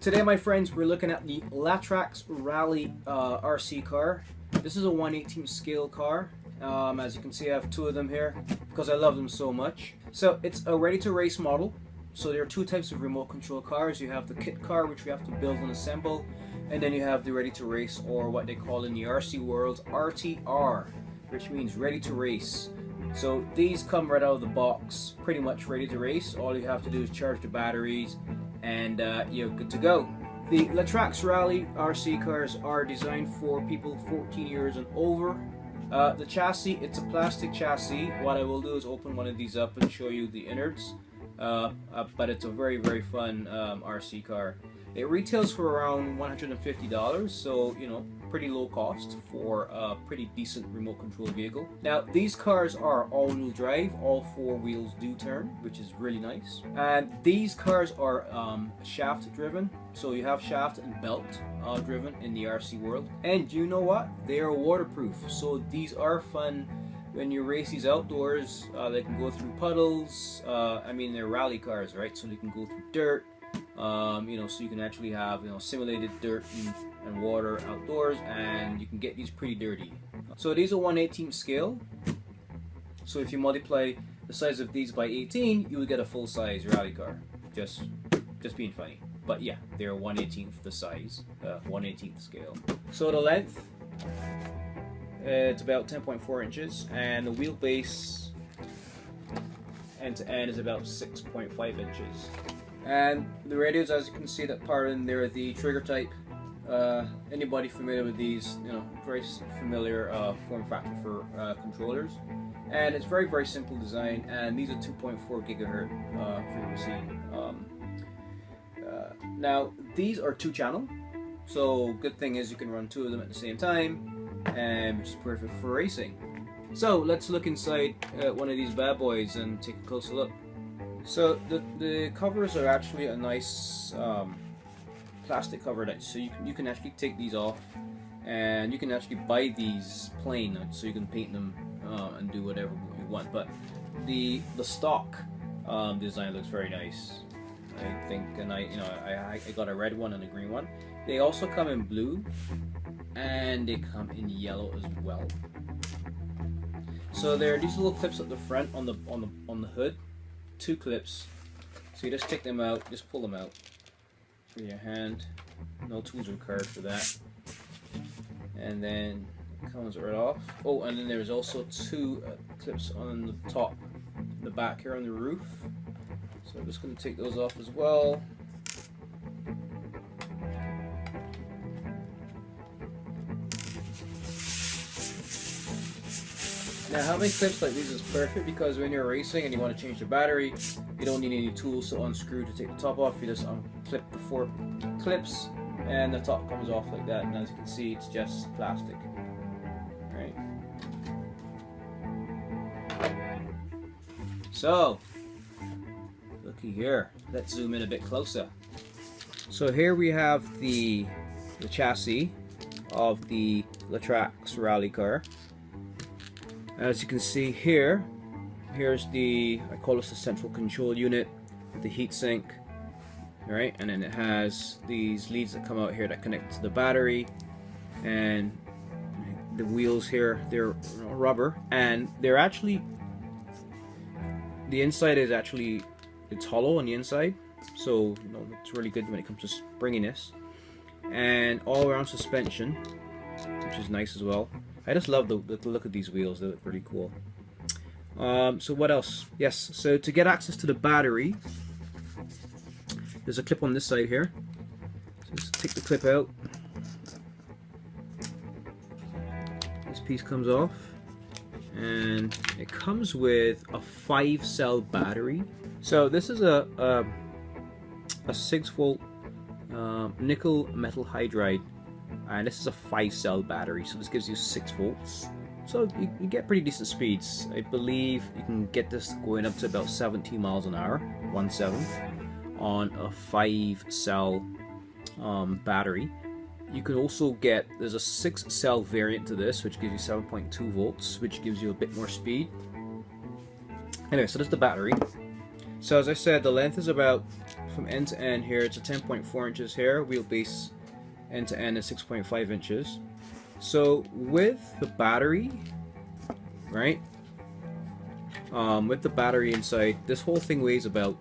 Today, my friends, we're looking at the LaTrax Rally RC car. This is a 1/18 scale car. As you can see, I have two of them here because I love them so much. So it's a ready-to-race model. So there are two types of remote control cars. You have the kit car, which we have to build and assemble, and then you have the ready-to-race, or what they call in the RC world RTR, which means ready to race. So these come right out of the box, pretty much ready to race. All you have to do is charge the batteries and you're good to go. The LaTrax Rally RC cars are designed for people 14 years and over. The chassis, it's a plastic chassis. What I will do is open one of these up and show you the innards. But it's a very fun RC car. It retails for around $150, so you know, pretty low cost for a pretty decent remote control vehicle. Now these cars are all-wheel drive, all four wheels do turn, which is really nice. And these cars are shaft driven, so you have shaft and belt driven in the RC world. And you know what? They are waterproof, so these are fun. When you race these outdoors, they can go through puddles. I mean, they're rally cars, right? So they can go through dirt. You know, so you can actually have, you know, simulated dirt and water outdoors, and you can get these pretty dirty. So these are 1/18 scale. So if you multiply the size of these by 18, you would get a full-size rally car. Just being funny. But yeah, they're 1/18 the size, 1/18 scale. So the length, it's about 10.4 inches, and the wheelbase end to end is about 6.5 inches. And the radios, as you can see, that part in there, the trigger type. Anybody familiar with these, you know, very familiar form factor for controllers. And it's very simple design, and these are 2.4 gigahertz frequency. Now these are 2-channel, so good thing is you can run two of them at the same time, and which is perfect for racing. So let's look inside one of these bad boys and take a closer look. So the covers are actually a nice plastic cover, that so you can actually take these off, and you can actually buy these plain, so you can paint them and do whatever you want. But the stock design looks very nice, I think, and I got a red one and a green one. They also come in blue, and they come in yellow as well. So there are these little clips at the front on the hood. 2 clips, so you just take them out, just pull them out with your hand. No tools required for that, and then it comes right off. Oh, and then there's also 2 clips on the top, the back here on the roof. So I'm just going to take those off as well. Now having clips like these is perfect, because when you're racing and you want to change the battery, you don't need any tools to unscrew to take the top off. You just unclip the 4 clips and the top comes off like that, and as you can see, it's just plastic. Right. So looky here, let's zoom in a bit closer. So here we have the chassis of the LaTrax Rally car. As you can see here, here's the, I call this the central control unit, the heat sink, right? And then it has these leads that come out here that connect to the battery, and the wheels here, they're rubber, and they're actually, the inside is actually, it's hollow on the inside, so you know, it's really good when it comes to springiness. And all around suspension, which is nice as well. I just love the look of these wheels, they look pretty cool. So what else? Yes, so to get access to the battery, there's a clip on this side here. So just take the clip out. This piece comes off, and it comes with a 5-cell battery. So this is a 6-volt nickel metal hydride. And this is a 5-cell battery, so this gives you 6 volts. So you get pretty decent speeds. I believe you can get this going up to about 17 miles an hour, 1/7, on a 5-cell battery. You can also get, there's a 6-cell variant to this, which gives you 7.2 volts, which gives you a bit more speed. Anyway, so that's the battery. So as I said, the length is about from end to end here, it's a 10.4 inches here. Wheelbase end to end is 6.5 inches. So with the battery, right? With the battery inside, this whole thing weighs about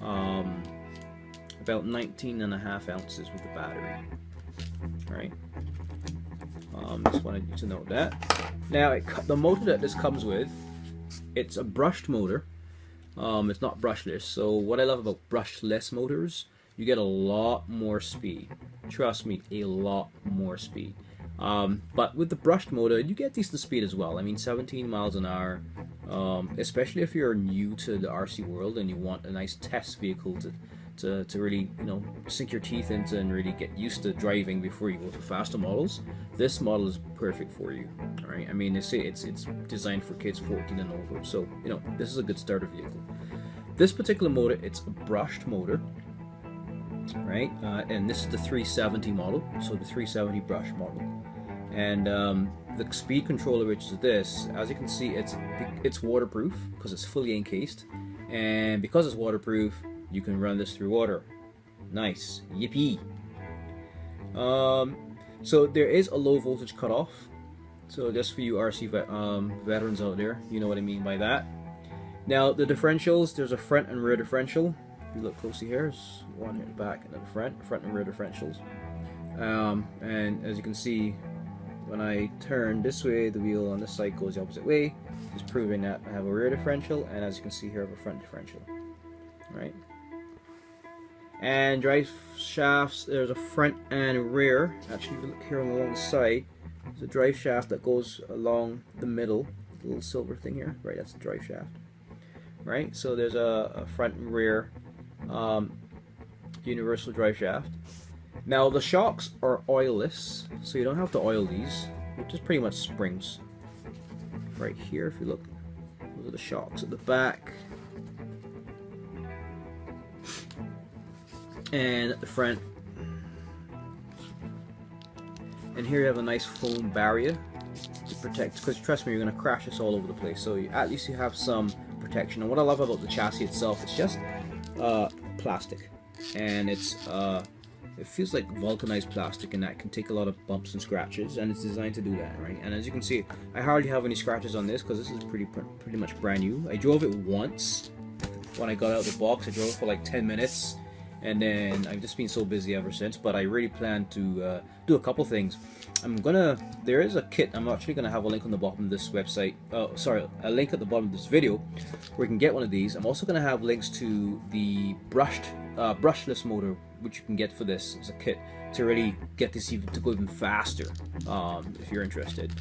19.5 ounces with the battery, right? Just wanted you to know that. Now, the motor that this comes with, it's a brushed motor. It's not brushless. So what I love about brushless motors, you get a lot more speed. Trust me, a lot more speed. But with the brushed motor, you get decent speed as well. I mean, 17 miles an hour, especially if you're new to the RC world and you want a nice test vehicle to really, you know, sink your teeth into and really get used to driving before you go to faster models. This model is perfect for you. All right, I mean, they say it's designed for kids 14 and over, so you know this is a good starter vehicle. This particular motor, it's a brushed motor, right? And this is the 370 model, so the 370 brush model. And the speed controller, which is this, as you can see, it's waterproof because it's fully encased, and because it's waterproof, you can run this through water. Nice, yippee! So there is a low voltage cutoff. So just for you RC veterans out there, you know what I mean by that. Now the differentials, there's a front and rear differential. If you look closely here, there's one here in the back and the front and rear differentials. And as you can see, when I turn this way, the wheel on this side goes the opposite way, just proving that I have a rear differential, and as you can see here, I have a front differential. Right? And drive shafts, there's a front and rear. Actually, if you look here along the side, there's a drive shaft that goes along the middle, the little silver thing here. Right, that's the drive shaft. Right, so there's a front and rear universal drive shaft. Now the shocks are oilless, so you don't have to oil these, which is pretty much springs. Right here, if you look, those are the shocks at the back. And at the front. And here you have a nice foam barrier to protect, because trust me, you're going to crash this all over the place, so at least you have some protection. And what I love about the chassis itself, it's just plastic, and it feels like vulcanized plastic, and that can take a lot of bumps and scratches, and it's designed to do that, right? And as you can see, I hardly have any scratches on this because this is pretty much brand new. I drove it once when I got out of the box. I drove it for like 10 minutes, and then I've just been so busy ever since. But I really plan to do a couple things. There is a kit. I'm actually gonna have a link on the bottom of this website. A link at the bottom of this video where you can get one of these. I'm also gonna have links to the brushless motor, which you can get for this as a kit to really get this to go even faster, if you're interested.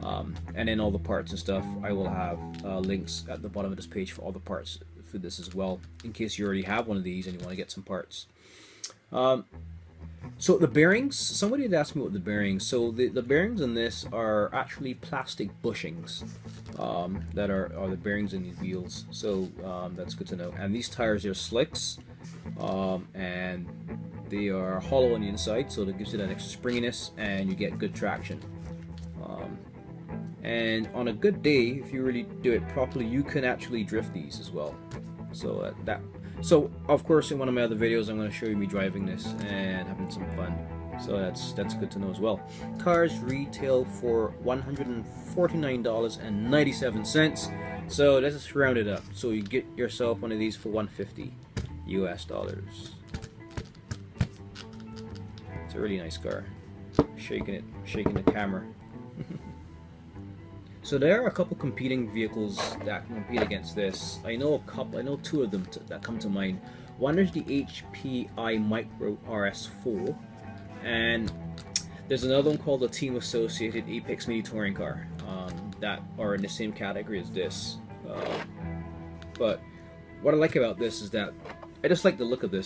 And then all the parts and stuff, I will have links at the bottom of this page for all the parts for this as well, in case you already have one of these and you want to get some parts. So the bearings, somebody had asked me what the bearings, so the bearings in this are actually plastic bushings that are the bearings in these wheels, so that's good to know. And these tires are slicks, and they are hollow on the inside, so that gives you that extra springiness and you get good traction. And on a good day, if you really do it properly, you can actually drift these as well. So so of course in one of my other videos I'm going to show you me driving this and having some fun. So that's good to know as well. Cars retail for $149.97. So let's just round it up. So you get yourself one of these for $150 US. It's a really nice car. Shaking the camera. So there are a couple competing vehicles that can compete against this. I know two of them that come to mind. One is the HPI Micro RS4, and there's another one called the Team Associated Apex Mini Touring Car that are in the same category as this. But what I like about this is that I just like the look of the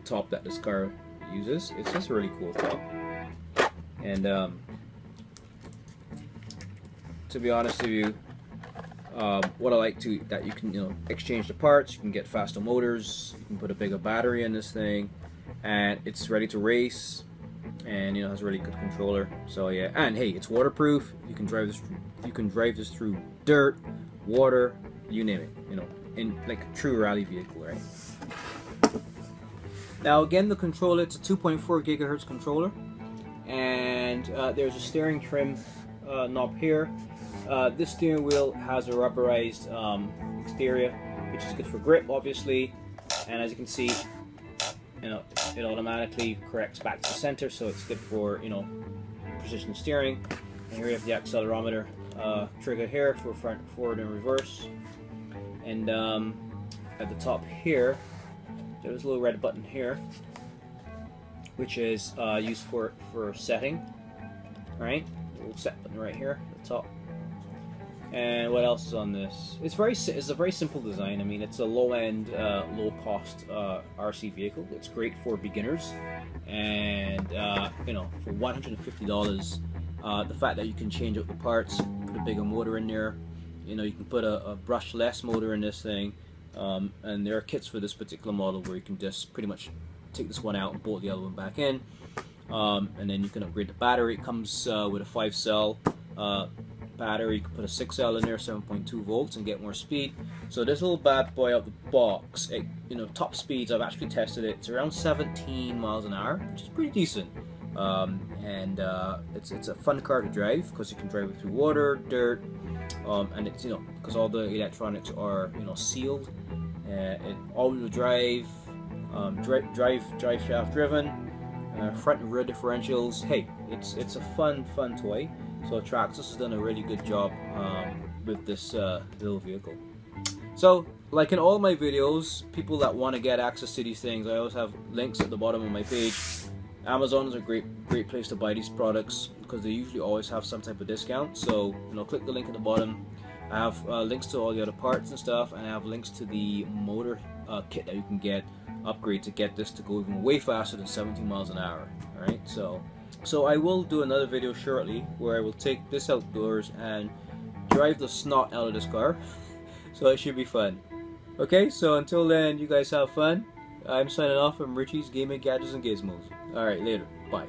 top that this car uses. It's just a really cool top, and to be honest with you, what I like that you can exchange the parts, you can get faster motors, you can put a bigger battery in this thing, and it's ready to race, and has a really good controller. So yeah, and hey, it's waterproof. You can drive this through dirt, water, you name it. in like a true rally vehicle, right? Now again, the controller, it's a 2.4 gigahertz controller, and there's a steering trim knob here. This steering wheel has a rubberized exterior, which is good for grip, obviously, and as you can see, you know, it automatically corrects back to the center, so it's good for, you know, precision steering. And here we have the accelerometer trigger here for front, forward, and reverse. And at the top here, there's a little red button here, which is used for setting. Right, a little set button right here at the top. And what else is on this? It's a very simple design. I mean, it's a low-end, low-cost RC vehicle. It's great for beginners, and you know, for $150, the fact that you can change out the parts, put a bigger motor in there, you know, you can put a brushless motor in this thing, and there are kits for this particular model where you can just pretty much take this one out and bolt the other one back in, and then you can upgrade the battery. It comes with a 5-cell battery. You can put a 6-cell in there, 7.2 volts, and get more speed. So this little bad boy out the box, you know, top speeds, I've actually tested it, it's around 17 miles an hour, which is pretty decent. And it's a fun car to drive because you can drive it through water, dirt, and it's, you know, because all the electronics are, you know, sealed. All-wheel drive, drive shaft driven, front and rear differentials. Hey, it's a fun toy. So Traxxas has done a really good job with this little vehicle. So, like in all my videos, people that want to get access to these things, I always have links at the bottom of my page. Amazon is a great place to buy these products because they usually always have some type of discount. So, you know, click the link at the bottom. I have links to all the other parts and stuff, and I have links to the motor kit that you can upgrade to get this to go even way faster than 17 miles an hour. All right, so I will do another video shortly where I will take this outdoors and drive the snot out of this car. So it should be fun. Okay, so until then, you guys have fun. I'm signing off from Richie's Gaming Gadgets and Gizmos. Alright, later. Bye.